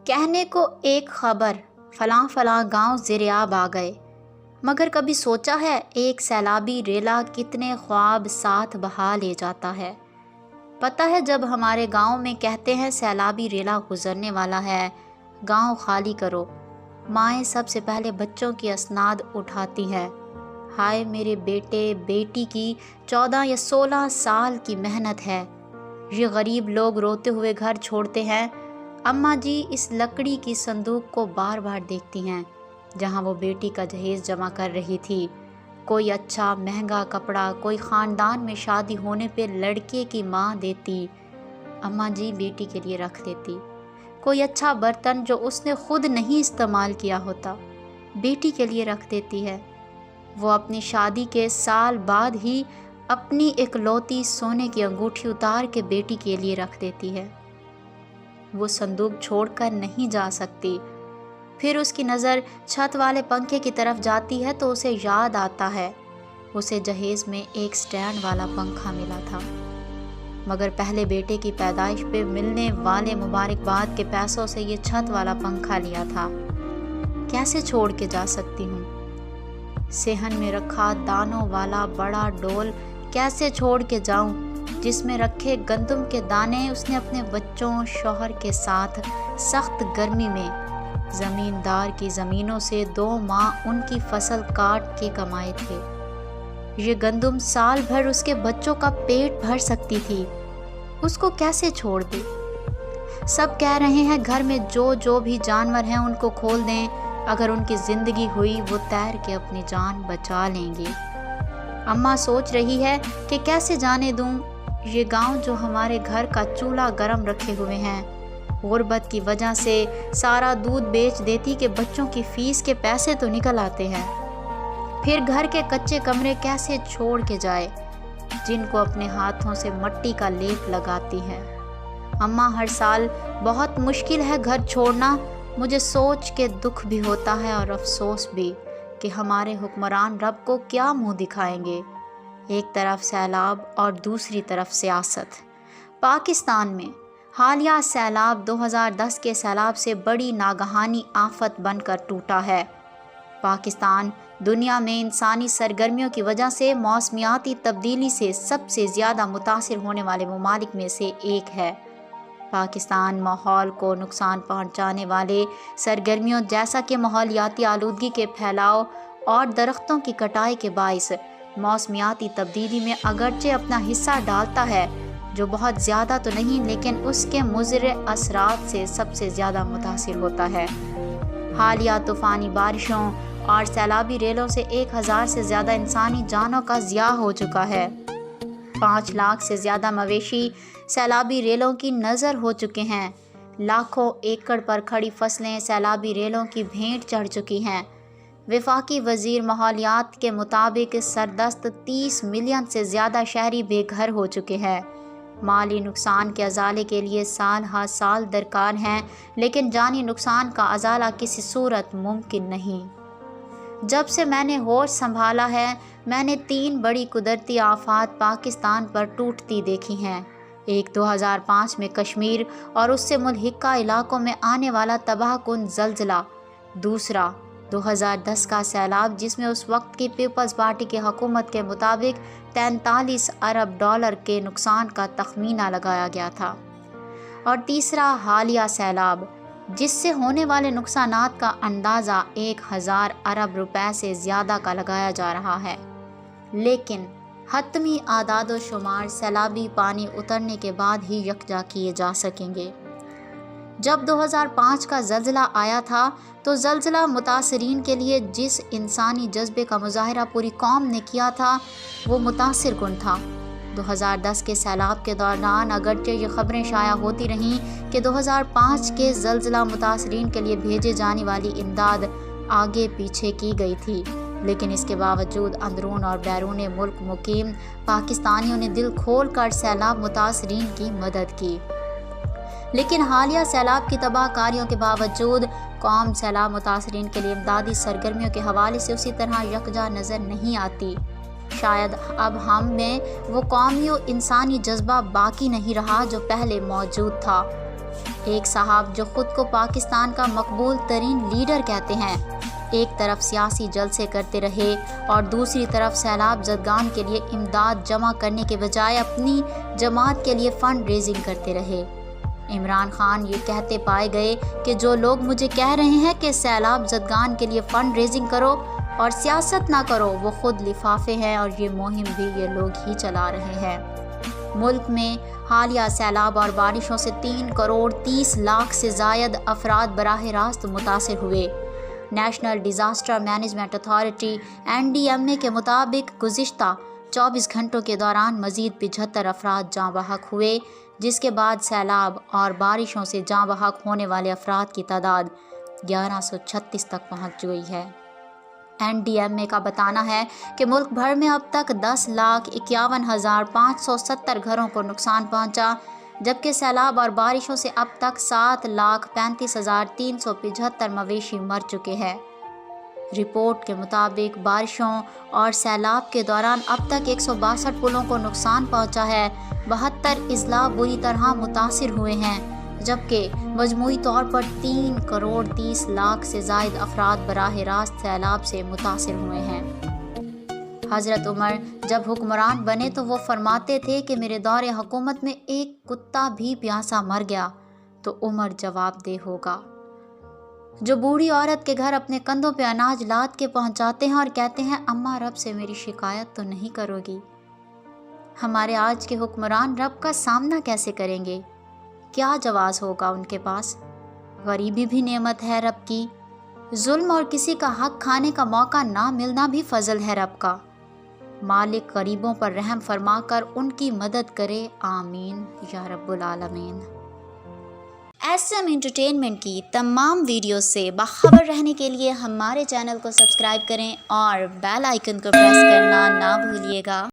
کہنے کو ایک خبر فلاں فلاں گاؤں زیر آب آ گئے، مگر کبھی سوچا ہے ایک سیلابی ریلا کتنے خواب ساتھ بہا لے جاتا ہے۔ پتہ ہے جب ہمارے گاؤں میں کہتے ہیں سیلابی ریلا گزرنے والا ہے، گاؤں خالی کرو، مائیں سب سے پہلے بچوں کی اسناد اٹھاتی ہیں۔ ہائے میرے بیٹے بیٹی کی 14 یا 16 سال کی محنت ہے، یہ غریب لوگ روتے ہوئے گھر چھوڑتے ہیں۔ اماں جی اس لکڑی کی صندوق کو بار بار دیکھتی ہیں جہاں وہ بیٹی کا جہیز جمع کر رہی تھی۔ کوئی اچھا مہنگا کپڑا کوئی خاندان میں شادی ہونے پہ لڑکے کی ماں دیتی، اماں جی بیٹی کے لیے رکھ دیتی۔ کوئی اچھا برتن جو اس نے خود نہیں استعمال کیا ہوتا، بیٹی کے لیے رکھ دیتی ہے۔ وہ اپنی شادی کے سال بعد ہی اپنی اکلوتی سونے کی انگوٹھی اتار کے بیٹی کے لیے رکھ دیتی ہے۔ وہ صندوق چھوڑ کر نہیں جا سکتی۔ پھر اس کی نظر چھت والے پنکھے کی طرف جاتی ہے تو اسے یاد آتا ہے اسے جہیز میں ایک سٹینڈ والا پنکھا ملا تھا، مگر پہلے بیٹے کی پیدائش پہ ملنے والے مبارکباد کے پیسوں سے یہ چھت والا پنکھا لیا تھا۔ کیسے چھوڑ کے جا سکتی ہوں؟ صحن میں رکھا دانوں والا بڑا ڈول کیسے چھوڑ کے جاؤں جس میں رکھے گندم کے دانے اس نے اپنے بچوں شوہر کے ساتھ سخت گرمی میں زمیندار کی زمینوں سے 2 ماہ ان کی فصل کاٹ کے کمائے تھے۔ یہ گندم سال بھر اس کے بچوں کا پیٹ بھر سکتی تھی، اس کو کیسے چھوڑ دے؟ سب کہہ رہے ہیں گھر میں جو بھی جانور ہیں ان کو کھول دیں، اگر ان کی زندگی ہوئی وہ تیر کے اپنی جان بچا لیں گے۔ اماں سوچ رہی ہے کہ کیسے جانے دوں یہ گاؤں جو ہمارے گھر کا چولہا گرم رکھے ہوئے ہیں۔ غربت کی وجہ سے سارا دودھ بیچ دیتی کہ بچوں کی فیس کے پیسے تو نکل آتے ہیں۔ پھر گھر کے کچے کمرے کیسے چھوڑ کے جائے جن کو اپنے ہاتھوں سے مٹی کا لیپ لگاتی ہے۔ اماں ہر سال بہت مشکل ہے گھر چھوڑنا، مجھے سوچ کے دکھ بھی ہوتا ہے اور افسوس بھی کہ ہمارے حکمران رب کو کیا منہ دکھائیں گے۔ ایک طرف سیلاب اور دوسری طرف سیاست۔ پاکستان میں حالیہ سیلاب 2010 کے سیلاب سے بڑی ناگہانی آفت بن کر ٹوٹا ہے۔ پاکستان دنیا میں انسانی سرگرمیوں کی وجہ سے موسمیاتی تبدیلی سے سب سے زیادہ متاثر ہونے والے ممالک میں سے ایک ہے۔ پاکستان ماحول کو نقصان پہنچانے والے سرگرمیوں جیسا کہ ماحولیاتی آلودگی کے پھیلاؤ اور درختوں کی کٹائی کے باعث موسمیاتی تبدیلی میں اگرچہ اپنا حصہ ڈالتا ہے، جو بہت زیادہ تو نہیں لیکن اس کے مضر اثرات سے سب سے زیادہ متاثر ہوتا ہے۔ حالیہ طوفانی بارشوں اور سیلابی ریلوں سے 1000 سے زیادہ انسانی جانوں کا ضیاع ہو چکا ہے۔ 5 لاکھ سے زیادہ مویشی سیلابی ریلوں کی نظر ہو چکے ہیں۔ لاکھوں ایکڑ پر کھڑی فصلیں سیلابی ریلوں کی بھینٹ چڑھ چکی ہیں۔ وفاقی وزیر ماحولیات کے مطابق سردست 30 ملین سے زیادہ شہری بے گھر ہو چکے ہیں۔ مالی نقصان کے ازالے کے لیے سال ہر سال درکار ہیں، لیکن جانی نقصان کا ازالہ کسی صورت ممکن نہیں۔ جب سے میں نے ہوش سنبھالا ہے میں نے 3 بڑی قدرتی آفات پاکستان پر ٹوٹتی دیکھی ہیں۔ ایک 2005 میں کشمیر اور اس سے ملحقہ علاقوں میں آنے والا تباہ کن زلزلہ، دوسرا 2010 کا سیلاب جس میں اس وقت کی پیپلز پارٹی کی حکومت کے مطابق 43 ارب ڈالر کے نقصان کا تخمینہ لگایا گیا تھا، اور تیسرا حالیہ سیلاب جس سے ہونے والے نقصانات کا اندازہ 1000 ارب روپے سے زیادہ کا لگایا جا رہا ہے۔ لیکن حتمی اعداد و شمار سیلابی پانی اترنے کے بعد ہی یکجا کیے جا سکیں گے۔ جب 2005 کا زلزلہ آیا تھا تو زلزلہ متاثرین کے لیے جس انسانی جذبے کا مظاہرہ پوری قوم نے کیا تھا وہ متاثر کن تھا۔ 2010 کے سیلاب کے دوران اگرچہ یہ خبریں شائع ہوتی رہیں کہ 2005 کے زلزلہ متاثرین کے لیے بھیجے جانے والی امداد آگے پیچھے کی گئی تھی، لیکن اس کے باوجود اندرون اور بیرون ملک مقیم پاکستانیوں نے دل کھول کر سیلاب متاثرین کی مدد کی۔ لیکن حالیہ سیلاب کی تباہ کاریوں کے باوجود قوم سیلاب متاثرین کے لیے امدادی سرگرمیوں کے حوالے سے اسی طرح یکجا نظر نہیں آتی۔ شاید اب ہم میں وہ قومی و انسانی جذبہ باقی نہیں رہا جو پہلے موجود تھا۔ ایک صاحب جو خود کو پاکستان کا مقبول ترین لیڈر کہتے ہیں، ایک طرف سیاسی جلسے کرتے رہے اور دوسری طرف سیلاب زدگان کے لیے امداد جمع کرنے کے بجائے اپنی جماعت کے لیے فنڈ ریزنگ کرتے رہے۔ عمران خان یہ کہتے پائے گئے کہ جو لوگ مجھے کہہ رہے ہیں کہ سیلاب زدگان کے لیے فنڈ ریزنگ کرو اور سیاست نہ کرو، وہ خود لفافے ہیں اور یہ مہم بھی یہ لوگ ہی چلا رہے ہیں۔ ملک میں حالیہ سیلاب اور بارشوں سے 3,30,00,000 سے زائد افراد براہ راست متاثر ہوئے۔ National disaster management authority NDMA کے مطابق گزشتہ 24 گھنٹوں کے دوران مزید 75 افراد جاں بحق ہوئے، جس کے بعد سیلاب اور بارشوں سے جاں بحق ہونے والے افراد کی تعداد 1136 تک پہنچ گئی ہے۔ NDMA کا بتانا ہے کہ ملک بھر میں اب تک 10,51,570 گھروں کو نقصان پہنچا، جبکہ سیلاب اور بارشوں سے اب تک 7,35,375 مویشی مر چکے ہیں۔ رپورٹ کے مطابق بارشوں اور سیلاب کے دوران اب تک 162 پلوں کو نقصان پہنچا ہے، 72 اضلاع بری طرح متاثر ہوئے ہیں، جبکہ مجموعی طور پر 3,30,00,000 سے زائد افراد براہ راست سیلاب سے متاثر ہوئے ہیں۔ حضرت عمر جب حکمران بنے تو وہ فرماتے تھے کہ میرے دور حکومت میں ایک کتا بھی پیاسا مر گیا تو عمر جواب دہ ہوگا۔ جو بوڑھی عورت کے گھر اپنے کندھوں پہ اناج لاد کے پہنچاتے ہیں اور کہتے ہیں اماں رب سے میری شکایت تو نہیں کرو گی، ہمارے آج کے حکمران رب کا سامنا کیسے کریں گے؟ کیا جواز ہوگا ان کے پاس؟ غریبی بھی نعمت ہے رب کی، ظلم اور کسی کا حق کھانے کا موقع نہ ملنا بھی فضل ہے رب کا۔ مالک غریبوں پر رحم فرما کر ان کی مدد کرے، آمین یا رب العالمین۔ SM انٹرٹینمنٹ کی تمام ویڈیوز سے باخبر رہنے کے لیے ہمارے چینل کو سبسکرائب کریں اور بیل آئیکن کو پریس کرنا نہ بھولیے گا۔